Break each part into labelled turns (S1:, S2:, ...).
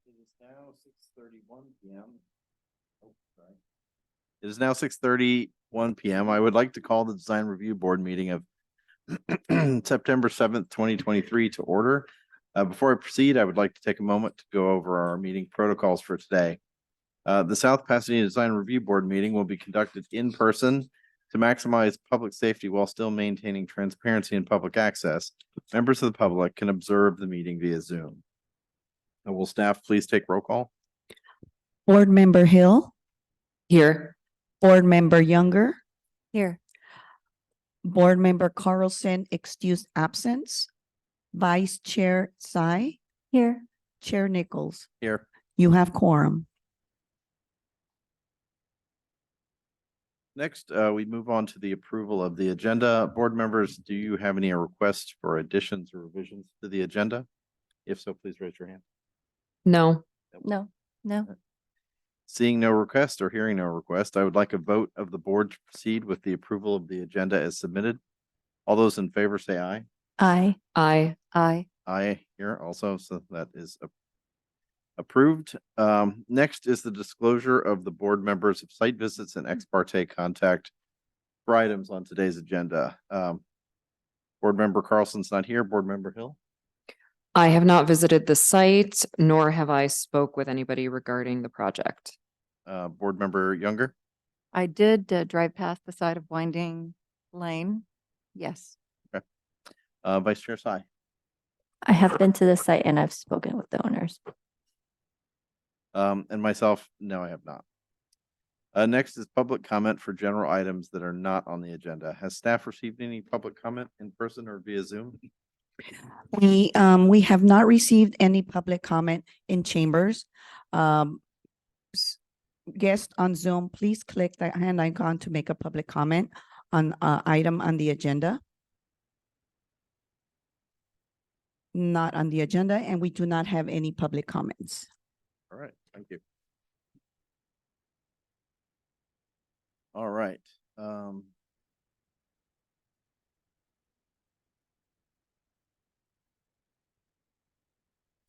S1: It is now 6:31 p.m. Oh, sorry. It is now 6:31 p.m. I would like to call the Design Review Board meeting of September 7th, 2023 to order. Before I proceed, I would like to take a moment to go over our meeting protocols for today. The South Pasadena Design Review Board meeting will be conducted in person to maximize public safety while still maintaining transparency and public access. Members of the public can observe the meeting via Zoom. Will staff please take roll call?
S2: Board Member Hill,
S3: Here.
S2: Board Member Younger,
S3: Here.
S2: Board Member Carlson excused absence, Vice Chair Tsai,
S3: Here.
S2: Chair Nichols.
S1: Here.
S2: You have quorum.
S1: Next, we move on to the approval of the agenda. Board members, do you have any requests for additions or revisions to the agenda? If so, please raise your hand.
S3: No.
S2: No.
S1: Seeing no request or hearing no request, I would like a vote of the board to proceed with the approval of the agenda as submitted. All those in favor say aye.
S2: Aye.
S3: Aye.
S1: Aye here also, so that is approved. Next is the disclosure of the board members of site visits and ex parte contact for items on today's agenda. Board member Carlson's not here. Board member Hill?
S3: I have not visited the site, nor have I spoke with anybody regarding the project.
S1: Board member Younger?
S4: I did drive past the side of Winding Lane. Yes.
S1: Vice Chair Tsai?
S5: I have been to the site and I've spoken with the owners.
S1: And myself, no, I have not. Next is public comment for general items that are not on the agenda. Has staff received any public comment in person or via Zoom?
S2: We have not received any public comment in chambers. Guests on Zoom, please click the hand icon to make a public comment on item on the agenda. Not on the agenda, and we do not have any public comments.
S1: All right, thank you. All right.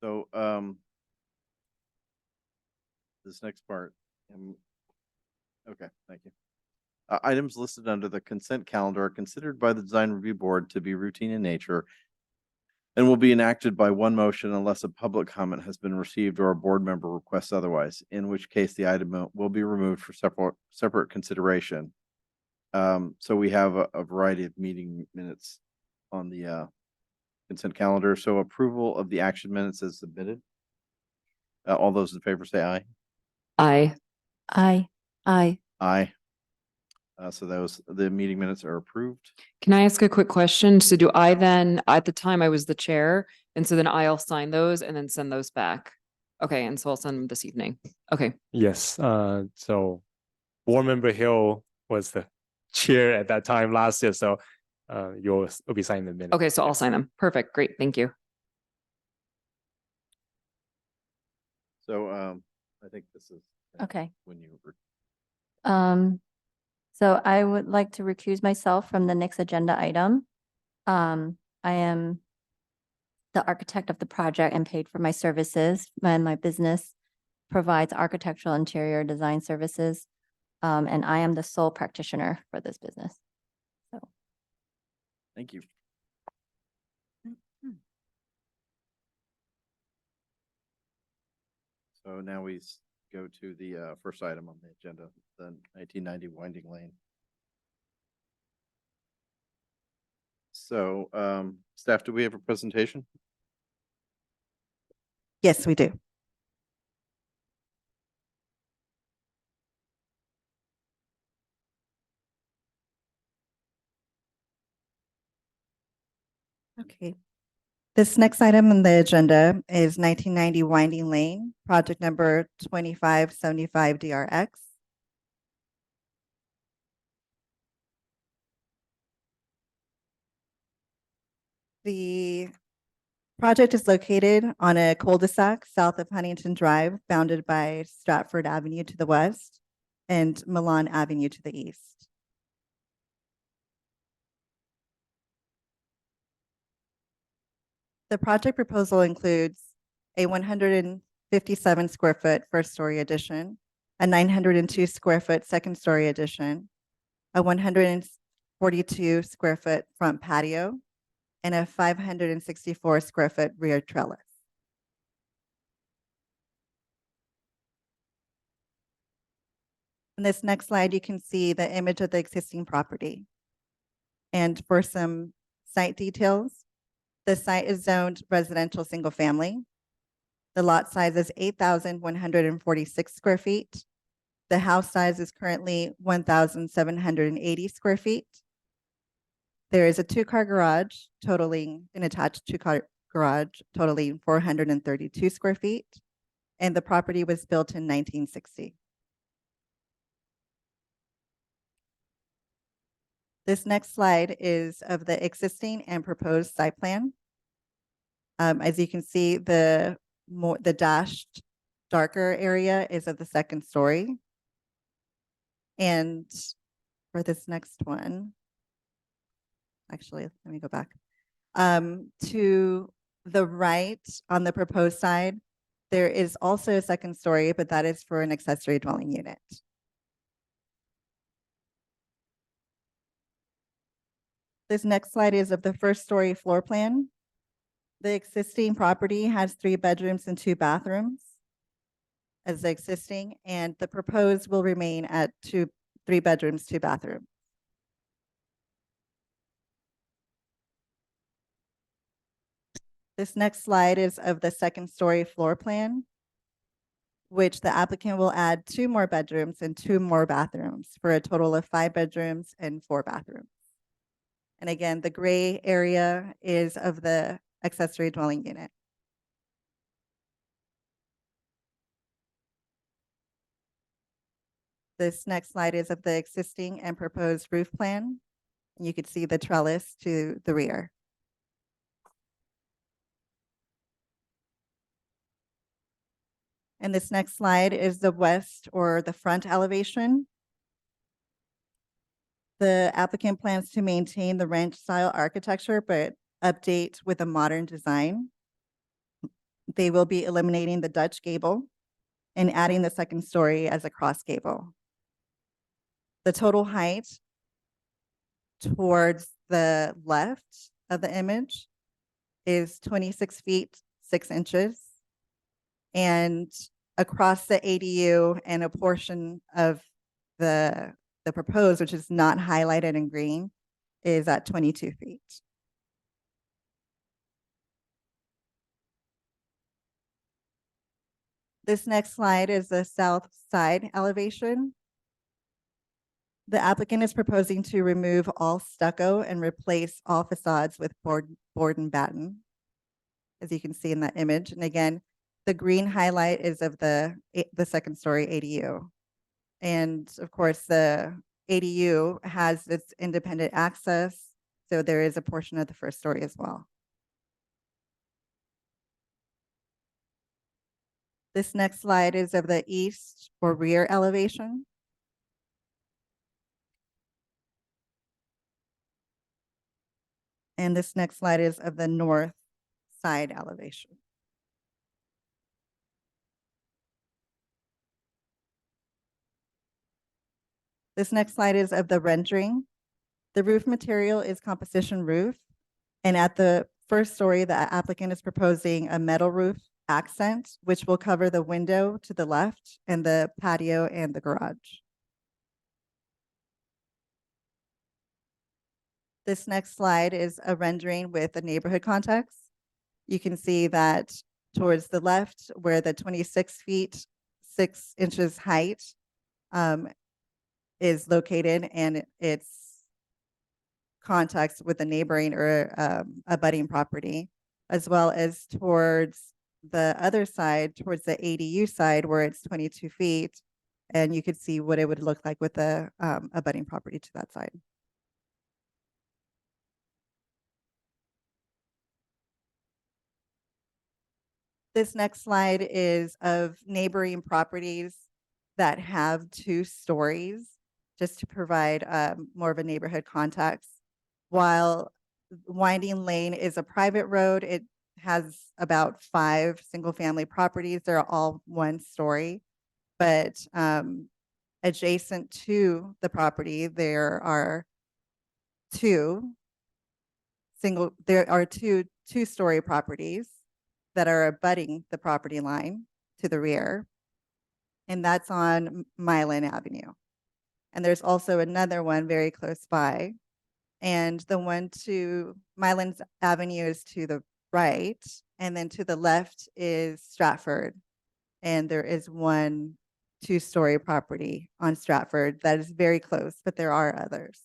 S1: So this next part, okay, thank you. Items listed under the consent calendar are considered by the Design Review Board to be routine in nature and will be enacted by one motion unless a public comment has been received or a board member requests otherwise, in which case the item will be removed for separate consideration. So we have a variety of meeting minutes on the consent calendar. So approval of the action minutes as submitted. All those in favor say aye.
S3: Aye.
S1: Aye. So the meeting minutes are approved.
S3: Can I ask a quick question? So do I then, at the time I was the chair, and so then I'll sign those and then send those back? Okay, and so I'll send them this evening. Okay.
S6: Yes. So Board Member Hill was the chair at that time last year. So you'll be signing the minutes.
S3: Okay, so I'll sign them. Perfect. Great. Thank you.
S1: So I think this is
S5: Okay.
S1: when you were
S5: So I would like to recuse myself from the next agenda item. I am the architect of the project and paid for my services. My business provides architectural interior design services. And I am the sole practitioner for this business. So
S1: Thank you. So now we go to the first item on the agenda, the 1990 Winding Lane. So staff, do we have a presentation?
S2: Yes, we do.
S4: Okay. This next item on the agenda is 1990 Winding Lane, project number 2575 DRX. The project is located on a cul-de-sac south of Huntington Drive, bounded by Stratford Avenue to the west and Milan Avenue to the east. The project proposal includes a 100 57 square foot first story addition, a 902 square foot second story addition, a 142 square foot front patio, and a 564 square foot rear trellis. In this next slide, you can see the image of the existing property. And for some site details, the site is zoned residential single family. The lot size is 8,146 square feet. The house size is currently 1,780 square feet. There is a two-car garage totaling, an attached two-car garage totaling 432 square feet. And the property was built in 1960. This next slide is of the existing and proposed site plan. As you can see, the dashed darker area is of the second story. And for this next one, actually, let me go back. To the right on the proposed side, there is also a second story, but that is for an accessory dwelling unit. This next slide is of the first story floor plan. The existing property has 3 bedrooms and 2 bathrooms as the existing, and the proposed will remain at 3 bedrooms, 2 bathrooms. This next slide is of the second story floor plan, which the applicant will add 2 more bedrooms and 2 more bathrooms for a total of 5 bedrooms and 4 bathrooms. And again, the gray area is of the accessory dwelling unit. This next slide is of the existing and proposed roof plan. And you can see the trellis to the rear. And this next slide is the west or the front elevation. The applicant plans to maintain the ranch style architecture, but update with a modern design. They will be eliminating the Dutch gable and adding the second story as a cross gable. The total height towards the left of the image is 26 feet, 6 inches. And across the ADU and a portion of the proposed, which is not highlighted in green, is at 22 feet. This next slide is the south side elevation. The applicant is proposing to remove all stucco and replace all facades with board and batten, as you can see in that image. And again, the green highlight is of the second story ADU. And of course, the ADU has its independent access, so there is a portion of the first story as well. This next slide is of the east or rear elevation. And this next slide is of the north side elevation. This next slide is of the rendering. The roof material is composition roof. And at the first story, the applicant is proposing a metal roof accent, which will cover the window to the left and the patio and the garage. This next slide is a rendering with a neighborhood context. You can see that towards the left, where the 26 feet, 6 inches height is located, and its context with the neighboring or abutting property, as well as towards the other side, towards the ADU side, where it's 22 feet, and you could see what it would look like with the abutting property to that side. This next slide is of neighboring properties that have 2 stories, just to provide more of a neighborhood context. While Winding Lane is a private road, it has about 5 single-family properties. They're all 1 story. But adjacent to the property, there are two two-story properties that are abutting the property line to the rear. And that's on Milan Avenue. And there's also another one very close by. And the one to Milan Avenue is to the right, and then to the left is Stratford. And there is 1 two-story property on Stratford that is very close, but there are others.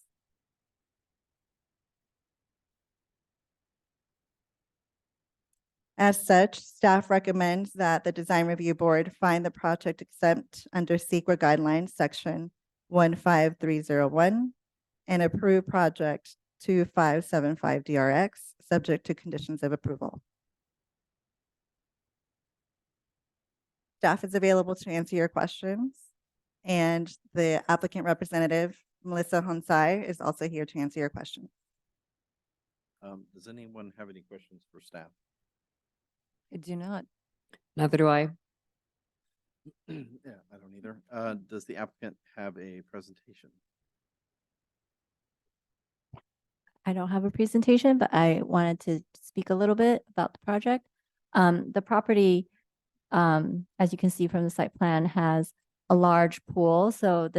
S4: As such, staff recommends that the Design Review Board find the project exempt under SEQA guidelines, section 15301, and approve project 2575 DRX, subject to conditions of approval. Staff is available to answer your questions, and the applicant representative, Melissa Honsai, is also here to answer your questions.
S1: Does anyone have any questions for staff?
S7: I do not.
S3: Neither do I.
S1: Yeah, I don't either. Does the applicant have a presentation?
S5: I don't have a presentation, but I wanted to speak a little bit about the project. The property, as you can see from the site plan, has a large pool. So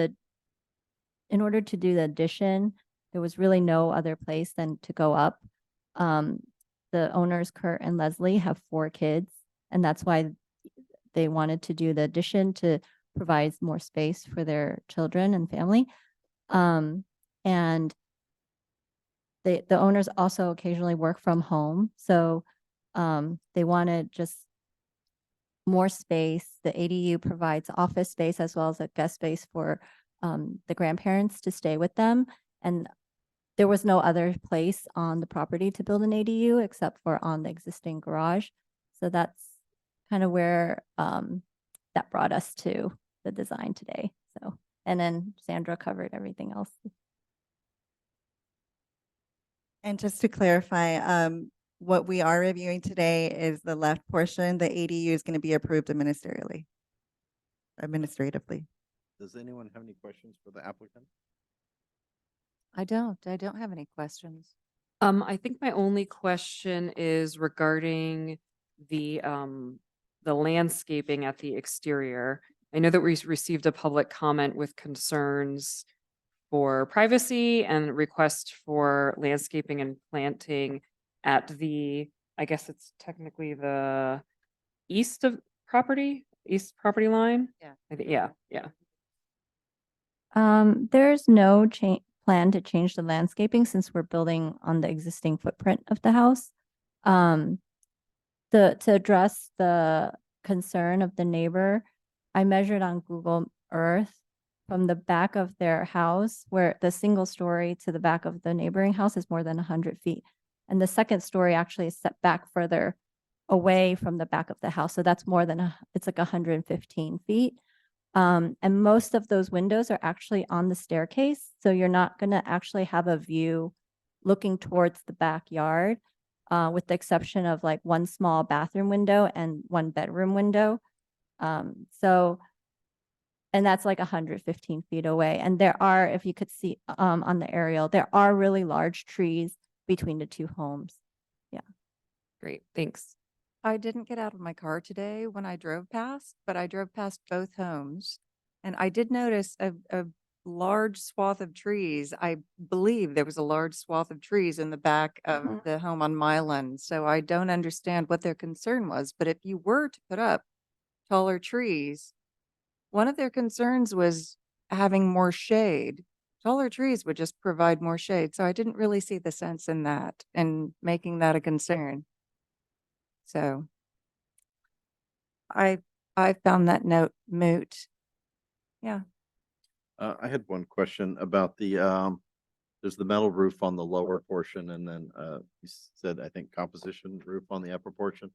S5: in order to do the addition, there was really no other place than to go up. The owners, Kurt and Leslie, have 4 kids, and that's why they wanted to do the addition to provide more space for their children and family. And the owners also occasionally work from home, so they wanted just more space. The ADU provides office space as well as a guest space for the grandparents to stay with them. And there was no other place on the property to build an ADU except for on the existing garage. So that's kind of where that brought us to the design today. So, and then Sandra covered everything else.
S4: And just to clarify, what we are reviewing today is the left portion. The ADU is going to be approved administratively.
S1: Does anyone have any questions for the applicant?
S7: I don't have any questions.
S3: I think my only question is regarding the landscaping at the exterior. I know that we received a public comment with concerns for privacy and request for landscaping and planting at I guess it's technically the east property line.
S7: Yeah.
S3: I think, yeah.
S5: There's no plan to change the landscaping since we're building on the existing footprint of the house. To address the concern of the neighbor, I measured on Google Earth from the back of their house, where the single story to the back of the neighboring house is more than 100 feet. And the second story actually is set back further away from the back of the house. So that's more than, it's like 115 feet. And most of those windows are actually on the staircase. So you're not going to actually have a view looking towards the backyard, with the exception of like 1 small bathroom window and 1 bedroom window. And that's like 115 feet away. And there are, if you could see on the aerial, there are really large trees between the 2 homes.
S3: Great, thanks.
S7: I didn't get out of my car today when I drove past, but I drove past both homes. And I did notice a large swath of trees. I believe there was a large swath of trees in the back of the home on Milan. So I don't understand what their concern was. But if you were to put up taller trees, one of their concerns was having more shade. Taller trees would just provide more shade. So I didn't really see the sense in that and making that a concern. So I found that note moot. Yeah.
S1: I had one question about there's the metal roof on the lower portion, and then you said, I think, composition roof on the upper portion.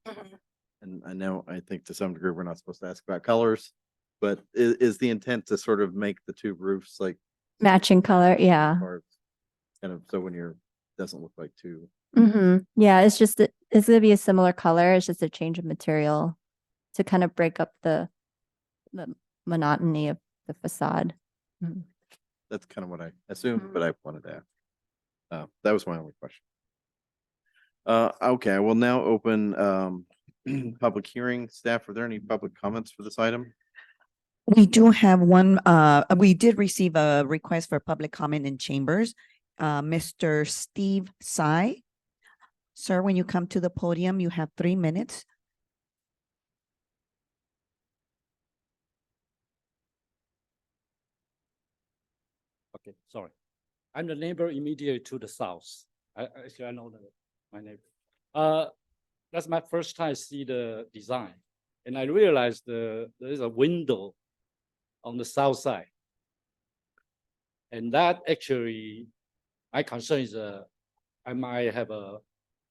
S1: And I think to some degree, we're not supposed to ask about colors, but is the intent to sort of make the 2 roofs like
S5: Matching color, yeah.
S1: or kind of, so when doesn't look like 2
S5: Yeah, it's just, it's gonna be a similar color. It's just a change of material to kind of break up the monotony of the facade.
S1: That's kind of what I assumed, but I wanted to ask. That was my only question. Okay, I will now open public hearing. Staff, are there any public comments for this item?
S2: We do have one, we did receive a request for public comment in chambers. Mr. Steve Tsai. Sir, when you come to the podium, you have 3 minutes.
S8: Okay, sorry. I'm the neighbor immediately to the south. Actually, I know my neighbor. That's my first time see the design. And I realized there is a window on the south side. And that actually, my concern is I might have a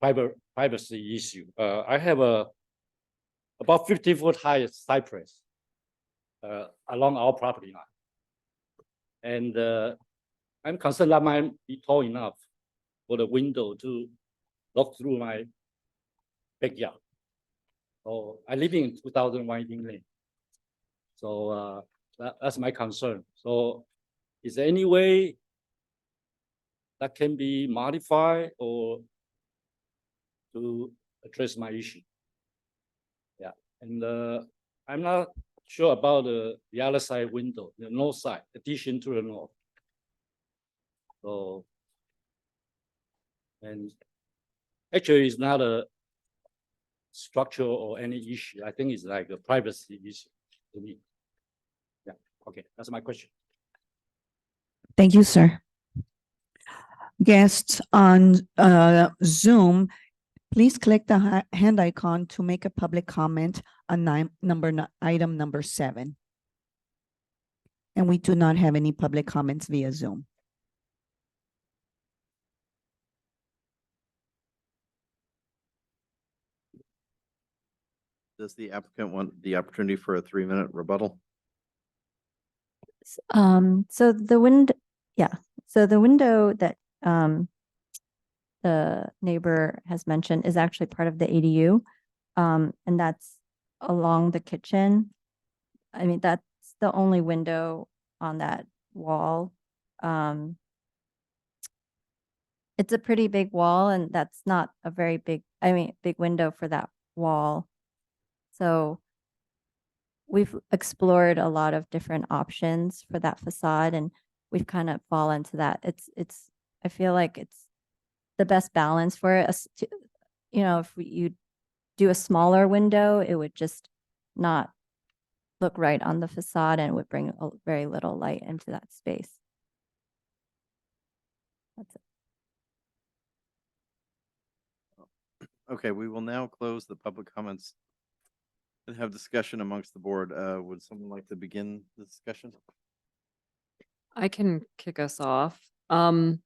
S8: privacy issue. I have about 50-foot high cypress along our property line. And I'm concerned that might be tall enough for the window to look through my backyard. So I live in 2000 Winding Lane. So that's my concern. So is there any way that can be modified or to address my issue? Yeah, and I'm not sure about the other side window, the north side, addition to the north. So, and actually it's not a structural or any issue. I think it's like a privacy issue to me. Yeah, okay, that's my question.
S2: Thank you, sir. Guests on Zoom, please click the hand icon to make a public comment on item number 7. And we do not have any public comments via Zoom.
S1: Does the applicant want the opportunity for a 3-minute rebuttal?
S5: So the window that the neighbor has mentioned is actually part of the ADU. And that's along the kitchen. I mean, that's the only window on that wall. It's a pretty big wall, and that's not a very big window for that wall. So we've explored a lot of different options for that facade, and we've kind of fallen to that. I feel like it's the best balance for us to, if you do a smaller window, it would just not look right on the facade and would bring very little light into that space. That's it.
S1: Okay, we will now close the public comments and have discussion amongst the board. Would someone like to begin the discussion?
S3: I can kick us off. I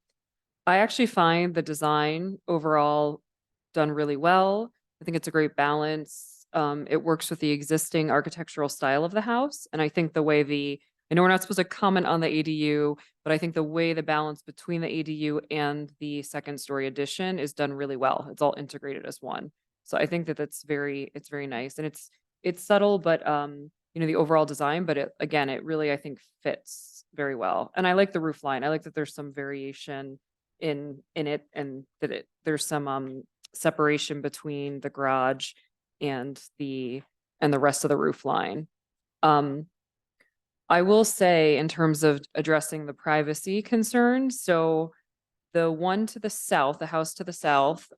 S3: actually find the design overall done really well. I think it's a great balance. It works with the existing architectural style of the house. And I think the way I know we're not supposed to comment on the ADU, but I think the way the balance between the ADU and the second story addition is done really well. It's all integrated as one. So I think that it's very nice. And it's subtle, but the overall design, but it really, I think, fits very well. And I like the roof line. I like that there's some variation in it, and that there's some separation between the garage and the rest of the roof line. I will say, in terms of addressing the privacy concerns, so the one to the south, the house to the south,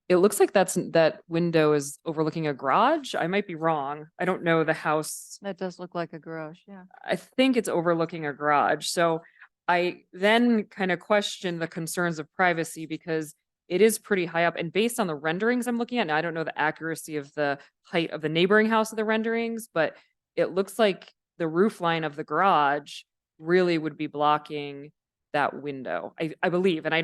S3: it looks like that window is overlooking a garage. I might be wrong. I don't know the house.
S7: That does look like a garage, yeah.
S3: I think it's overlooking a garage. So I then kind of question the concerns of privacy, because it is pretty high up, and based on the renderings I'm looking at, and I don't know the accuracy of the height of the neighboring house of the renderings, but it looks like the roof line of the garage really would be blocking that window, I believe. And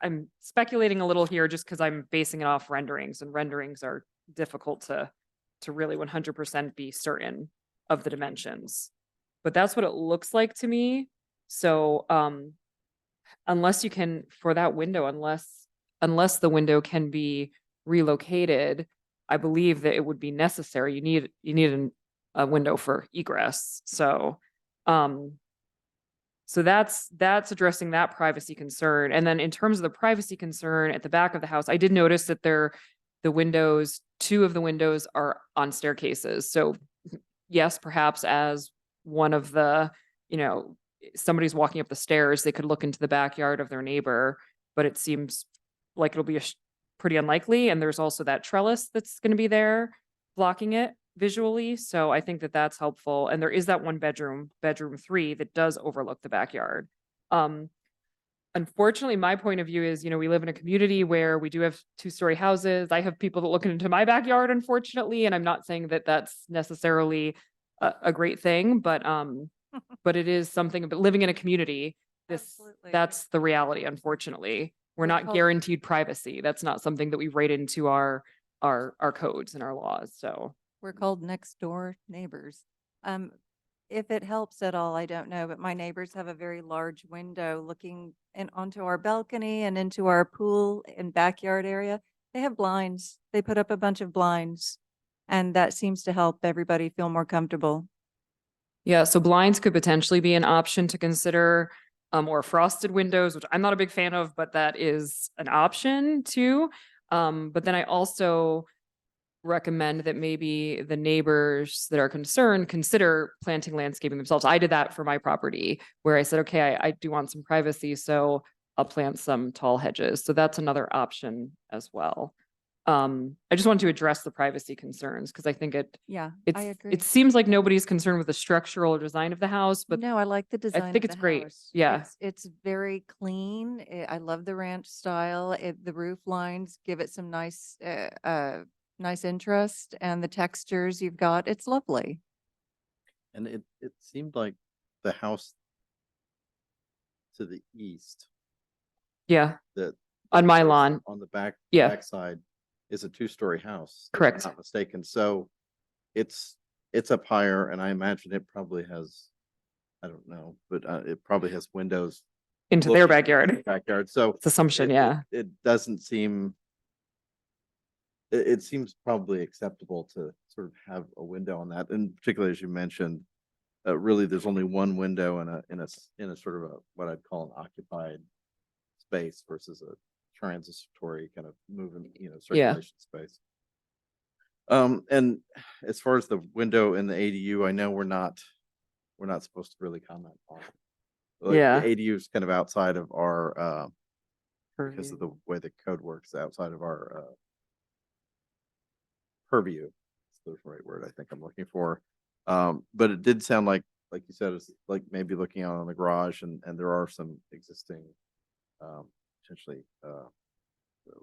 S3: I'm speculating a little here just because I'm basing it off renderings, and renderings are difficult to really 100% be certain of the dimensions. But that's what it looks like to me. So unless you can, for that window, unless unless the window can be relocated, I believe that it would be necessary. You need a window for egress. So, so that's addressing that privacy concern. And then in terms of the privacy concern at the back of the house, I did notice that the windows, 2 of the windows are on staircases. So yes, perhaps as one of the, somebody's walking up the stairs, they could look into the backyard of their neighbor, but it seems like it'll be pretty unlikely. And there's also that trellis that's going to be there blocking it visually. So I think that that's helpful. And there is that one bedroom 3 that does overlook the backyard. Unfortunately, my point of view is, we live in a community where we do have 2-story houses. I have people that look into my backyard, unfortunately, and I'm not saying that that's necessarily a great thing, but it is something. But living in a community,
S7: Absolutely.
S3: that's the reality. Unfortunately, we're
S7: We're
S3: not
S7: called-
S3: guaranteed privacy. That's not something that we write into our codes and our laws. So
S7: We're called next door neighbors. If it helps at all, I don't know, but my neighbors have a very large window looking onto our balcony and into our pool and backyard area. They have blinds. They put up a bunch of blinds, and that seems to help everybody feel more comfortable.
S3: yeah, so blinds could potentially be an option to consider, or frosted windows, which I'm not a big fan of, but that is an option too. But then I also recommend that maybe the neighbors that are concerned consider planting landscaping themselves. I did that for my property where I said, okay, I do want some privacy, so I'll plant some tall hedges. So that's another option as well. I just wanted to address the privacy concerns because I think
S7: Yeah, I agree.
S3: it seems like nobody's concerned with the structural design of the house, but
S7: No, I like the design.
S3: think
S7: of
S3: it's
S7: the
S3: great.
S7: house.
S3: Yeah.
S7: It's very clean. I love the ranch style. The roof lines give it some nice, nice interest, and the textures you've got. It's lovely.
S1: And it seemed like the house to the east
S3: Yeah,
S1: that
S3: on my
S1: was
S3: lawn.
S1: on the
S3: Yeah.
S1: backside is a 2-story house. if I'm
S3: Correct.
S1: Not mistaken. So it's up higher, and I imagine it probably has, I don't know, but it probably has windows
S3: Into their
S1: looking into
S3: backyard.
S1: the backyard. So
S3: It's assumption, yeah.
S1: it doesn't seem. It seems probably acceptable to sort of have a window on that, and particularly as you mentioned, really there's only one window in a sort of a what I'd call an occupied space versus a transitory kind of moving, circulation space. And as far as the window in the ADU, I know we're not supposed to really comment on it. Like,
S3: Yeah.
S1: the ADU is kind of outside of our because of
S3: Purview.
S1: the way the code works, outside of our purview. That's the right word I think I'm looking for. But it did sound like you said, it's like maybe looking out on the garage, and there are some existing potentially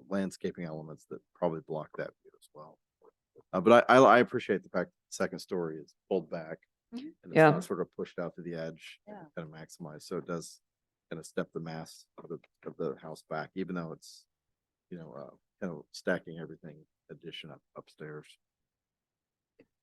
S1: landscaping elements that probably block that view as well. But I appreciate the fact that the second story is pulled back and it's
S3: Yeah.
S1: not sort of pushed out to the edge and
S7: Yeah.
S1: kind of maximized. So it does kind of step the mass of the house back, even though it's, kind of stacking everything addition upstairs.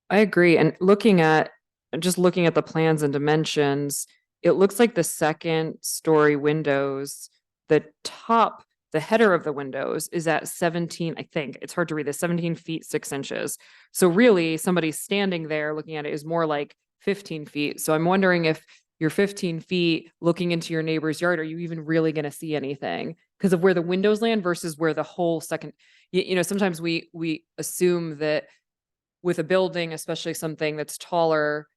S3: I agree. And looking at the plans and dimensions, it looks like the second story windows, the header of the windows is at 17, I think. It's hard to read this, 17 feet, 6 inches. So really somebody standing there looking at it is more like 15 feet. So I'm wondering if you're 15 feet looking into your neighbor's yard, are you even really going to see anything? Because of where the windows land versus where the whole second, sometimes we assume that with a building, especially something that's taller,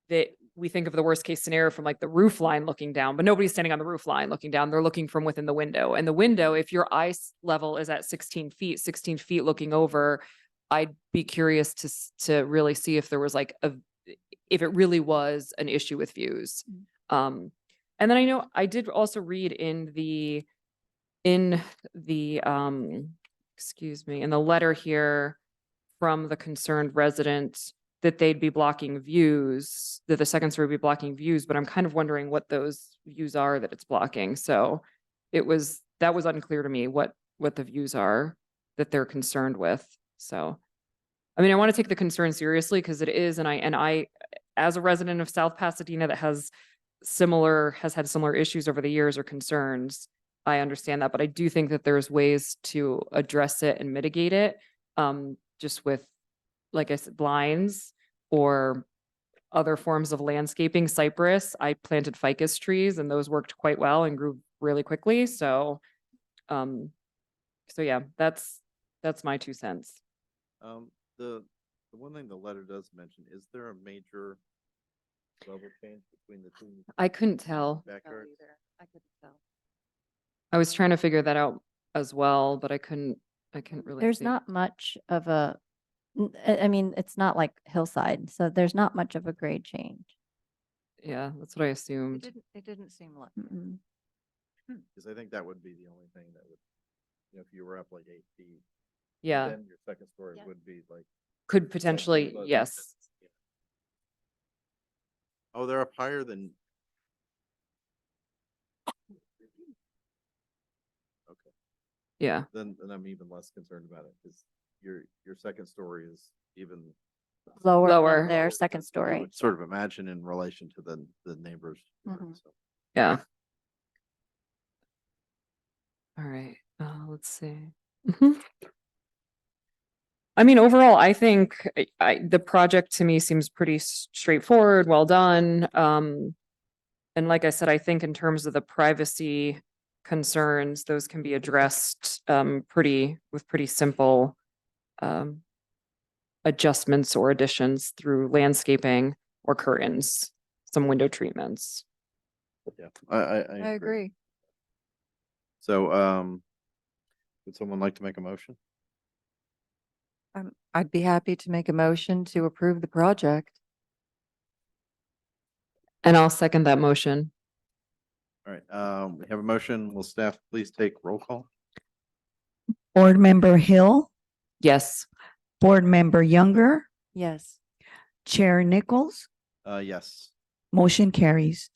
S3: that we think of the worst case scenario from like the roof line looking down, but nobody's standing on the roof line looking down. They're looking from within the window. And the window, if your eye level is at 16 feet looking over, I'd be curious to really see if there was if it really was an issue with views. And then I know I did also read in the letter here from the concerned resident that they'd be blocking views, that the second story would be blocking views, but I'm kind of wondering what those views are that it's blocking. So that was unclear to me what the views are that they're concerned with. So, I mean, I want to take the concern seriously because it is, and I, as a resident of South Pasadena that has had similar issues over the years or concerns, I understand that, but I do think that there's ways to address it and mitigate it. Just with, like I said, blinds or other forms of landscaping. Cypress, I planted ficus trees and those worked quite well and grew really quickly. So, yeah, that's my 2 cents.
S1: The one thing the letter does mention, is there a major level change between the two
S3: I couldn't tell.
S1: backyards?
S7: I couldn't tell.
S3: I was trying to figure that out as well, but I couldn't really
S5: There's
S3: see.
S5: not much of a, I mean, it's not like hillside, so there's not much of a grade change.
S3: Yeah, that's what I assumed.
S7: It didn't seem like.
S5: Mm-mm.
S1: Because I think that would be the only thing that would, if you were up like 8 feet.
S3: Yeah,
S1: Then your second story
S5: Yeah.
S1: would be like.
S3: could potentially,
S1: but-
S3: yes.
S1: Oh, they're up higher than. Okay,
S3: Yeah,
S1: then I'm even less concerned about it, because your second story is even.
S5: Lower
S3: Lower.
S5: than their
S1: lower
S5: second
S1: than you
S5: story.
S1: would Sort of imagine in relation to the neighbors.
S5: Mhm.
S1: So.
S3: yeah. All right, let's see. Mhm. I mean, overall, I think the project to me seems pretty straightforward, well done. And like I said, I think in terms of the privacy concerns, those can be addressed with pretty simple adjustments or additions through landscaping or curtains, some window treatments.
S1: Yeah,
S7: I agree.
S1: So, would someone like to make a motion?
S7: I'd be happy to make a motion to approve the project.
S3: And I'll second that motion.
S1: All right, we have a motion. Will staff please take roll call?
S2: Board Member Hill,
S3: Yes.
S2: Board Member Younger,
S7: Yes.
S2: Chair Nichols,
S1: Yes.
S2: motion carries.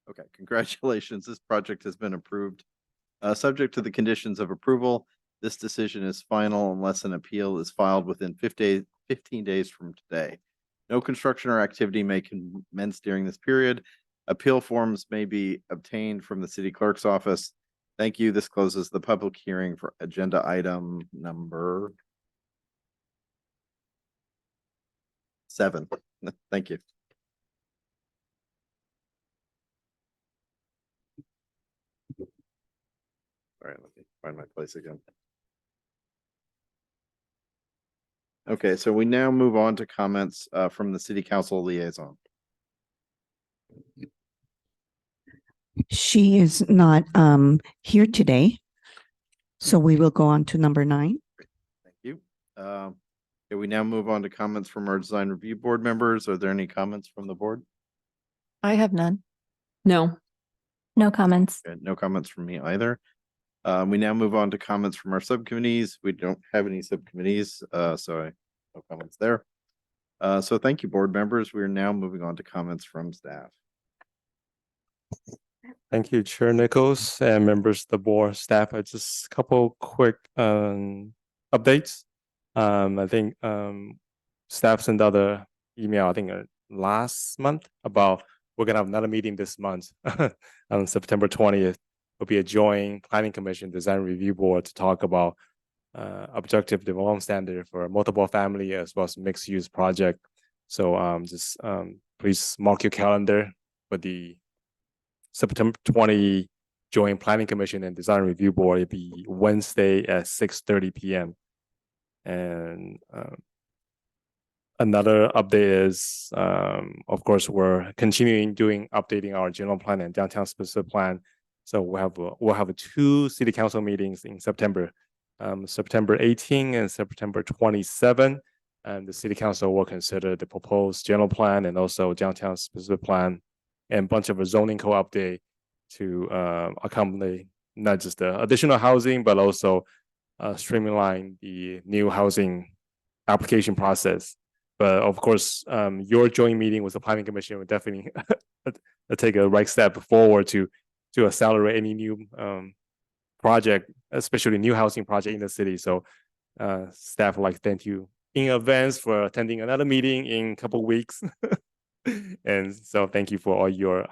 S1: Okay, congratulations. This project has been approved. Subject to the conditions of approval, this decision is final unless an appeal is filed within 15 days from today. No construction or activity may commence during this period. Appeal forms may be obtained from the city clerk's office. Thank you. This closes the public hearing for agenda item number 7. Thank you. All right, let me find my place again. Okay, so we now move on to comments from the city council liaison.
S2: She is not here today. So we will go on to number 9.
S1: Thank you. Okay, we now move on to comments from our design review board members. Are there any comments from the board?
S7: I have none.
S3: No.
S5: No comments.
S1: Okay, no comments from me either. We now move on to comments from our subcommittees. We don't have any subcommittees, so no comments there. So thank you, board members. We are now moving on to comments from staff.
S6: Thank you, Chair Nichols and members of the board, staff. Just a couple quick updates. I think staff sent out an email, I think last month, about we're gonna have another meeting this month on September 20th. Will be a joint planning commission design review board to talk about objective development standard for multiple family as well as mixed use project. So just please mark your calendar for the September 20 joint planning commission and design review board. It'll be Wednesday at 6:30 p.m. And another update is, of course, we're continuing updating our general plan and downtown specific plan. So we'll have 2 city council meetings in September, September 18 and September 27. And the city council will consider the proposed general plan and also downtown specific plan and a bunch of a zoning co-update to accommodate not just the additional housing, but also streamline the new housing application process. But of course, your joint meeting with the planning commission would definitely take a right step forward to accelerate any new project, especially new housing project in the city. So staff would like to thank you in advance for attending another meeting in a couple of weeks. And so thank you for all your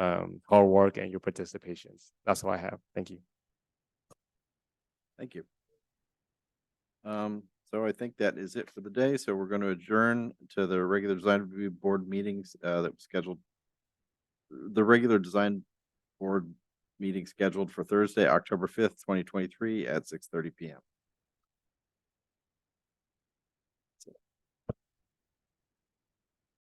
S6: hard work and your participations. That's all I have. Thank you.
S1: Thank you. So I think that is it for the day. So we're going to adjourn to the regular design review board meetings that was scheduled. The regular design board meeting scheduled for Thursday, October 5th, 2023 at 6:30 PM.